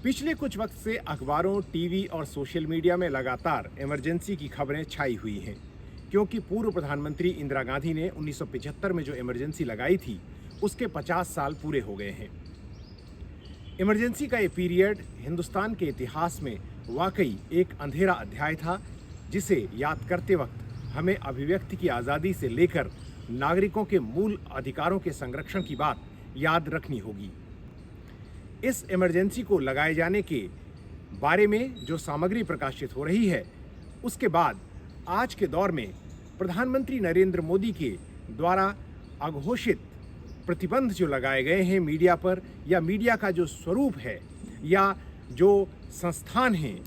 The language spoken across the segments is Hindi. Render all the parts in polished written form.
पिछले कुछ वक्त से अखबारों, टीवी और सोशल मीडिया में लगातार इमरजेंसी की खबरें छाई हुई हैं, क्योंकि पूर्व प्रधानमंत्री इंदिरा गांधी ने 1975 में जो इमरजेंसी लगाई थी, उसके 50 साल पूरे हो गए हैं। इमरजेंसी का ये पीरियड हिंदुस्तान के इतिहास में वाकई एक अंधेरा अध्याय था, जिसे याद करते वक्त हमें अभिव्यक्ति की आज़ादी से लेकर नागरिकों के मूल अधिकारों के संरक्षण की बात याद रखनी होगी। इस इमरजेंसी को लगाए जाने के बारे में जो सामग्री प्रकाशित हो रही है, उसके बाद आज के दौर में प्रधानमंत्री नरेंद्र मोदी के द्वारा अघोषित प्रतिबंध जो लगाए गए हैं मीडिया पर, या मीडिया का जो स्वरूप है या जो संस्थान हैं,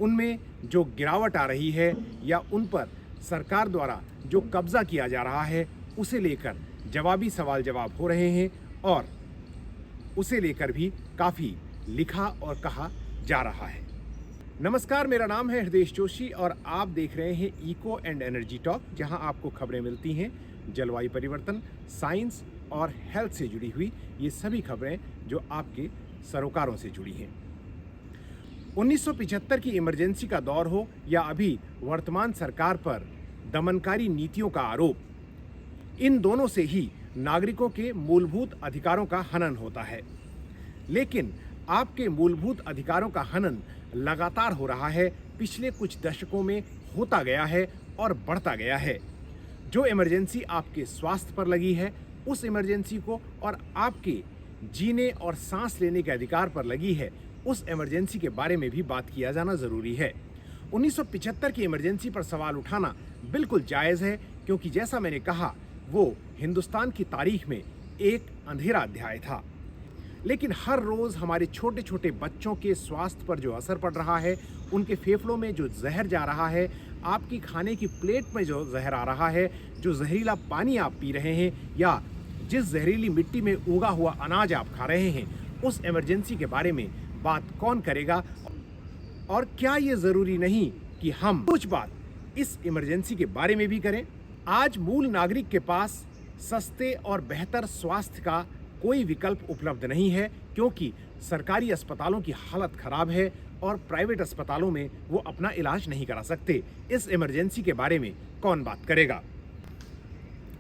उनमें जो गिरावट आ रही है या उन पर सरकार द्वारा जो कब्जा किया जा रहा है, उसे लेकर जवाबी सवाल जवाब हो रहे हैं और उसे लेकर भी काफ़ी लिखा और कहा जा रहा है। नमस्कार, मेरा नाम है हृदय जोशी और आप देख रहे हैं इको एंड एनर्जी टॉक, जहां आपको खबरें मिलती हैं जलवायु परिवर्तन, साइंस और हेल्थ से जुड़ी हुई ये सभी खबरें जो आपके सरोकारों से जुड़ी हैं। 1975 की इमरजेंसी का दौर हो या अभी वर्तमान सरकार पर दमनकारी नीतियों का आरोप, इन दोनों से ही नागरिकों के मूलभूत अधिकारों का हनन होता है। लेकिन आपके मूलभूत अधिकारों का हनन लगातार हो रहा है, पिछले कुछ दशकों में होता गया है और बढ़ता गया है। जो इमरजेंसी आपके स्वास्थ्य पर लगी है, उस इमरजेंसी को, और आपके जीने और सांस लेने के अधिकार पर लगी है, उस इमरजेंसी के बारे में भी बात किया जाना ज़रूरी है। 1975 की इमरजेंसी पर सवाल उठाना बिल्कुल जायज़ है, क्योंकि जैसा मैंने कहा, वो हिंदुस्तान की तारीख में एक अंधेरा अध्याय था। लेकिन हर रोज़ हमारे छोटे छोटे बच्चों के स्वास्थ्य पर जो असर पड़ रहा है, उनके फेफड़ों में जो जहर जा रहा है, आपकी खाने की प्लेट में जो जहर आ रहा है, जो जहरीला पानी आप पी रहे हैं या जिस जहरीली मिट्टी में उगा हुआ अनाज आप खा रहे हैं, उस इमरजेंसी के बारे में बात कौन करेगा? और क्या ये ज़रूरी नहीं कि हम कुछ बात इस इमरजेंसी के बारे में भी करें? आज मूल नागरिक के पास सस्ते और बेहतर स्वास्थ्य का कोई विकल्प उपलब्ध नहीं है, क्योंकि सरकारी अस्पतालों की हालत खराब है और प्राइवेट अस्पतालों में वो अपना इलाज नहीं करा सकते। इस इमरजेंसी के बारे में कौन बात करेगा?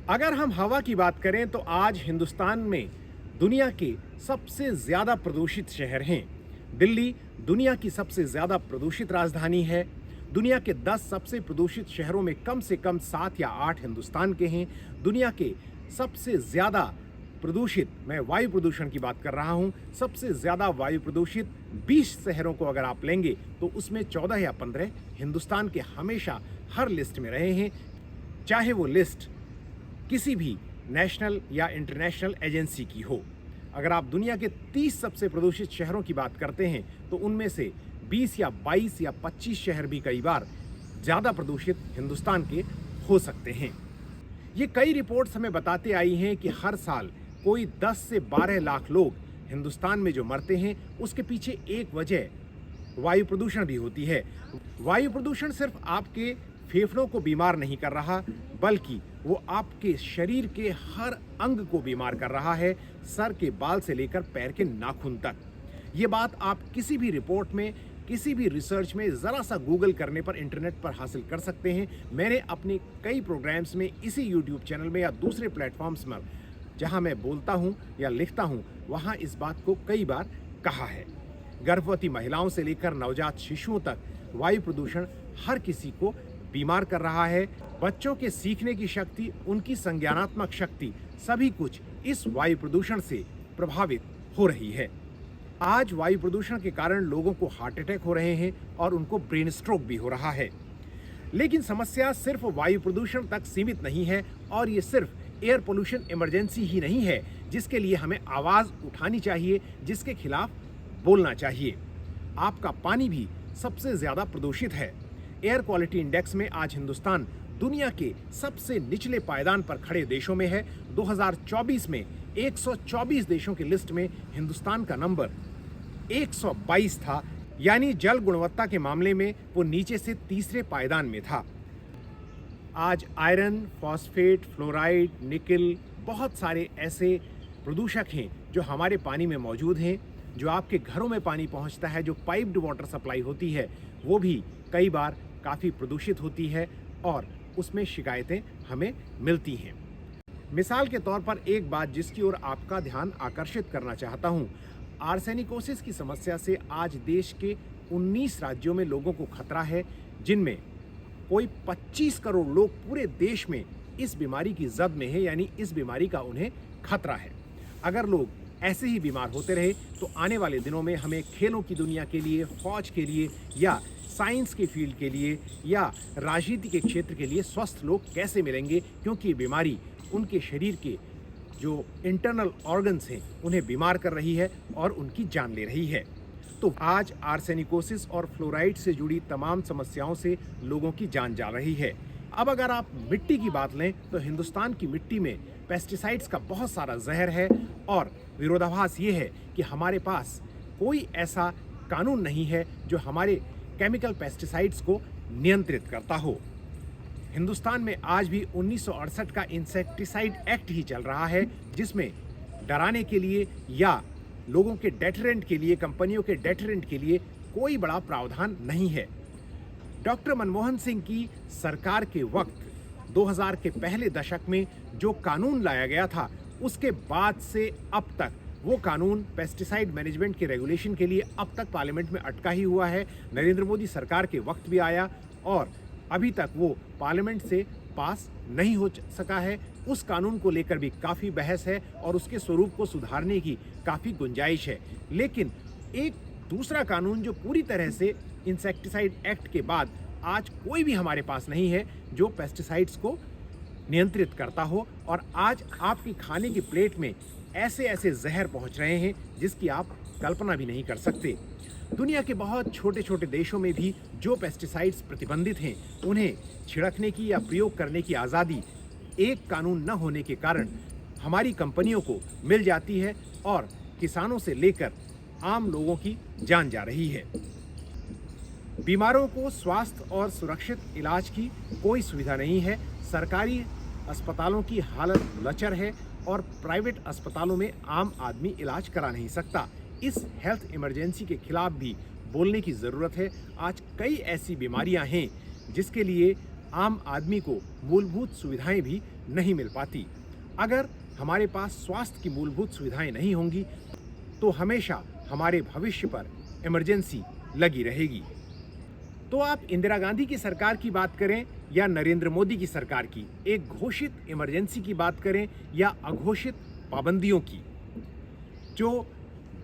अगर हम हवा की बात करें तो आज हिंदुस्तान में दुनिया के सबसे ज़्यादा प्रदूषित शहर हैं। दिल्ली दुनिया की सबसे ज़्यादा प्रदूषित राजधानी है। दुनिया के 10 सबसे प्रदूषित शहरों में कम से कम 7 या 8 हिंदुस्तान के हैं। दुनिया के सबसे ज़्यादा प्रदूषित, मैं वायु प्रदूषण की बात कर रहा हूँ, सबसे ज़्यादा वायु प्रदूषित 20 शहरों को अगर आप लेंगे तो उसमें 14 या 15 हिंदुस्तान के हमेशा हर लिस्ट में रहे हैं, चाहे वो लिस्ट किसी भी नेशनल या इंटरनेशनल एजेंसी की हो। अगर आप दुनिया के 30 सबसे प्रदूषित शहरों की बात करते हैं तो उनमें से 20 या 22 या 25 शहर भी कई बार ज़्यादा प्रदूषित हिंदुस्तान के हो सकते हैं। ये कई रिपोर्ट्स हमें बताते आई हैं कि हर साल कोई 10 से 12 लाख लोग हिंदुस्तान में जो मरते हैं, उसके पीछे एक वजह वायु प्रदूषण भी होती है। वायु प्रदूषण सिर्फ आपके फेफड़ों को बीमार नहीं कर रहा, बल्कि वो आपके शरीर के हर अंग को बीमार कर रहा है, सर के बाल से लेकर पैर के नाखून तक। ये बात आप किसी भी रिपोर्ट में, किसी भी रिसर्च में ज़रा सा गूगल करने पर, इंटरनेट पर हासिल कर सकते हैं। मैंने अपने कई प्रोग्राम्स में इसी यूट्यूब चैनल में या दूसरे प्लेटफॉर्म्स में जहां मैं बोलता हूं या लिखता हूं, वहां इस बात को कई बार कहा है। गर्भवती महिलाओं से लेकर नवजात शिशुओं तक वायु प्रदूषण हर किसी को बीमार कर रहा है। बच्चों के सीखने की शक्ति, उनकी संज्ञानात्मक शक्ति, सभी कुछ इस वायु प्रदूषण से प्रभावित हो रही है। आज वायु प्रदूषण के कारण लोगों को हार्ट अटैक हो रहे हैं और उनको ब्रेन स्ट्रोक भी हो रहा है। लेकिन समस्या सिर्फ वायु प्रदूषण तक सीमित नहीं है, और ये सिर्फ एयर पोल्यूशन इमरजेंसी ही नहीं है जिसके लिए हमें आवाज़ उठानी चाहिए, जिसके खिलाफ बोलना चाहिए। आपका पानी भी सबसे ज़्यादा प्रदूषित है। एयर क्वालिटी इंडेक्स में आज हिंदुस्तान दुनिया के सबसे निचले पायदान पर खड़े देशों में है। 2024 में 124 देशों की लिस्ट में हिंदुस्तान का नंबर 122 था, यानी जल गुणवत्ता के मामले में वो नीचे से तीसरे पायदान में था। आज आयरन, फॉस्फेट, फ्लोराइड, निकल, बहुत सारे ऐसे प्रदूषक हैं जो हमारे पानी में मौजूद हैं। जो आपके घरों में पानी पहुंचता है, जो पाइप्ड वाटर सप्लाई होती है, वो भी कई बार काफ़ी प्रदूषित होती है और उसमें शिकायतें हमें मिलती हैं। मिसाल के तौर पर एक बात जिसकी ओर आपका ध्यान आकर्षित करना चाहता हूं, आर्सेनिकोसिस की समस्या से आज देश के 19 राज्यों में लोगों को खतरा है, जिनमें कोई 25 करोड़ लोग पूरे देश में इस बीमारी की जद में है, यानी इस बीमारी का उन्हें खतरा है। अगर लोग ऐसे ही बीमार होते रहे तो आने वाले दिनों में हमें खेलों की दुनिया के लिए, फौज के लिए या साइंस के फील्ड के लिए या राजनीति के क्षेत्र के लिए स्वस्थ लोग कैसे मिलेंगे, क्योंकि ये बीमारी उनके शरीर के जो इंटरनल ऑर्गन्स हैं उन्हें बीमार कर रही है और उनकी जान ले रही है। तो आज आर्सेनिकोसिस और फ्लोराइड से जुड़ी तमाम समस्याओं से लोगों की जान जा रही है। अब अगर आप मिट्टी की बात लें तो हिंदुस्तान की मिट्टी में पेस्टिसाइड्स का बहुत सारा जहर है और विरोधाभास ये है कि हमारे पास कोई ऐसा कानून नहीं है जो हमारे केमिकल पेस्टिसाइड्स को नियंत्रित करता हो। हिंदुस्तान में आज भी 1968 का इंसेक्टिसाइड एक्ट ही चल रहा है, जिसमें डराने के लिए या लोगों के डेटरेंट के लिए, कंपनियों के डेटरेंट के लिए कोई बड़ा प्रावधान नहीं है। डॉक्टर मनमोहन सिंह की सरकार के वक्त 2000 के पहले दशक में जो कानून लाया गया था, उसके बाद से अब तक वो कानून पेस्टिसाइड मैनेजमेंट के रेगुलेशन के लिए अब तक पार्लियामेंट में अटका ही हुआ है। नरेंद्र मोदी सरकार के वक्त भी आया और अभी तक वो पार्लियामेंट से पास नहीं हो सका है। उस कानून को लेकर भी काफ़ी बहस है और उसके स्वरूप को सुधारने की काफ़ी गुंजाइश है। लेकिन एक दूसरा कानून जो पूरी तरह से इंसेक्टिसाइड एक्ट के बाद आज कोई भी हमारे पास नहीं है, जो पेस्टिसाइड्स को नियंत्रित करता हो, और आज आपकी खाने की प्लेट में ऐसे ऐसे जहर पहुंच रहे हैं जिसकी आप कल्पना भी नहीं कर सकते। दुनिया के बहुत छोटे छोटे देशों में भी जो पेस्टिसाइड्स प्रतिबंधित हैं, उन्हें छिड़कने की या प्रयोग करने की आज़ादी एक कानून न होने के कारण हमारी कंपनियों को मिल जाती है और किसानों से लेकर आम लोगों की जान जा रही है। बीमारों को स्वास्थ्य और सुरक्षित इलाज की कोई सुविधा नहीं है। सरकारी अस्पतालों की हालत लचर है और प्राइवेट अस्पतालों में आम आदमी इलाज करा नहीं सकता। इस हेल्थ इमरजेंसी के खिलाफ भी बोलने की ज़रूरत है। आज कई ऐसी बीमारियां हैं जिसके लिए आम आदमी को मूलभूत सुविधाएं भी नहीं मिल पाती। अगर हमारे पास स्वास्थ्य की मूलभूत सुविधाएं नहीं होंगी तो हमेशा हमारे भविष्य पर इमरजेंसी लगी रहेगी। तो आप इंदिरा गांधी की सरकार की बात करें या नरेंद्र मोदी की सरकार की, एक घोषित इमरजेंसी की बात करें या अघोषित पाबंदियों की, जो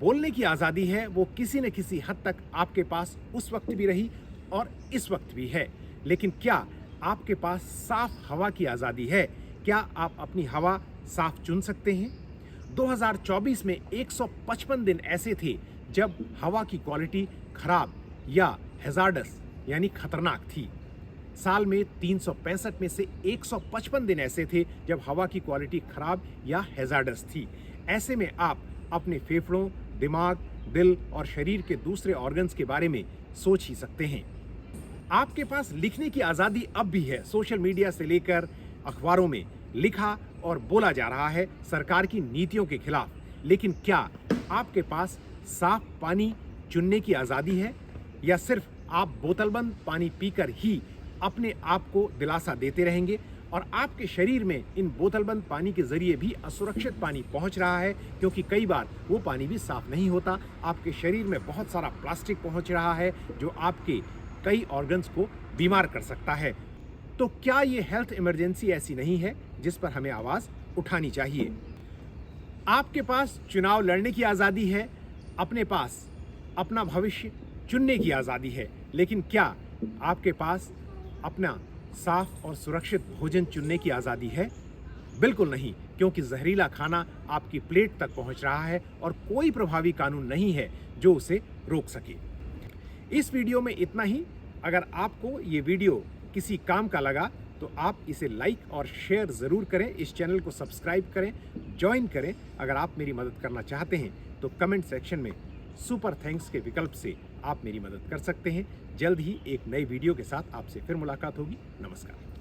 बोलने की आज़ादी है वो किसी न किसी हद तक आपके पास उस वक्त भी रही और इस वक्त भी है। लेकिन क्या आपके पास साफ हवा की आज़ादी है? क्या आप अपनी हवा साफ चुन सकते हैं? 2024 में 155 दिन ऐसे थे जब हवा की क्वालिटी खराब या हैजार्डस यानी खतरनाक थी। साल में 365 में से 155 दिन ऐसे थे जब हवा की क्वालिटी खराब या हैजार्डस थी। ऐसे में आप अपने फेफड़ों, दिमाग, दिल और शरीर के दूसरे ऑर्गन्स के बारे में सोच ही सकते हैं। आपके पास लिखने की आज़ादी अब भी है। सोशल मीडिया से लेकर अखबारों में लिखा और बोला जा रहा है सरकार की नीतियों के खिलाफ। लेकिन क्या आपके पास साफ पानी चुनने की आज़ादी है, या सिर्फ आप बोतलबंद पानी पीकर ही अपने आप को दिलासा देते रहेंगे और आपके शरीर में इन बोतलबंद पानी के जरिए भी असुरक्षित पानी पहुंच रहा है, क्योंकि कई बार वो पानी भी साफ नहीं होता। आपके शरीर में बहुत सारा प्लास्टिक पहुंच रहा है जो आपके कई ऑर्गन्स को बीमार कर सकता है। तो क्या ये हेल्थ इमरजेंसी ऐसी नहीं है जिस पर हमें आवाज़ उठानी चाहिए? आपके पास चुनाव लड़ने की आज़ादी है, अपने पास अपना भविष्य चुनने की आज़ादी है, लेकिन क्या आपके पास अपना साफ और सुरक्षित भोजन चुनने की आज़ादी है? बिल्कुल नहीं, क्योंकि जहरीला खाना आपकी प्लेट तक पहुंच रहा है और कोई प्रभावी कानून नहीं है जो उसे रोक सके। इस वीडियो में इतना ही। अगर आपको ये वीडियो किसी काम का लगा तो आप इसे लाइक और शेयर ज़रूर करें। इस चैनल को सब्सक्राइब करें, ज्वाइन करें। अगर आप मेरी मदद करना चाहते हैं तो कमेंट सेक्शन में सुपर थैंक्स के विकल्प से आप मेरी मदद कर सकते हैं। जल्द ही एक नई वीडियो के साथ आपसे फिर मुलाकात होगी। नमस्कार।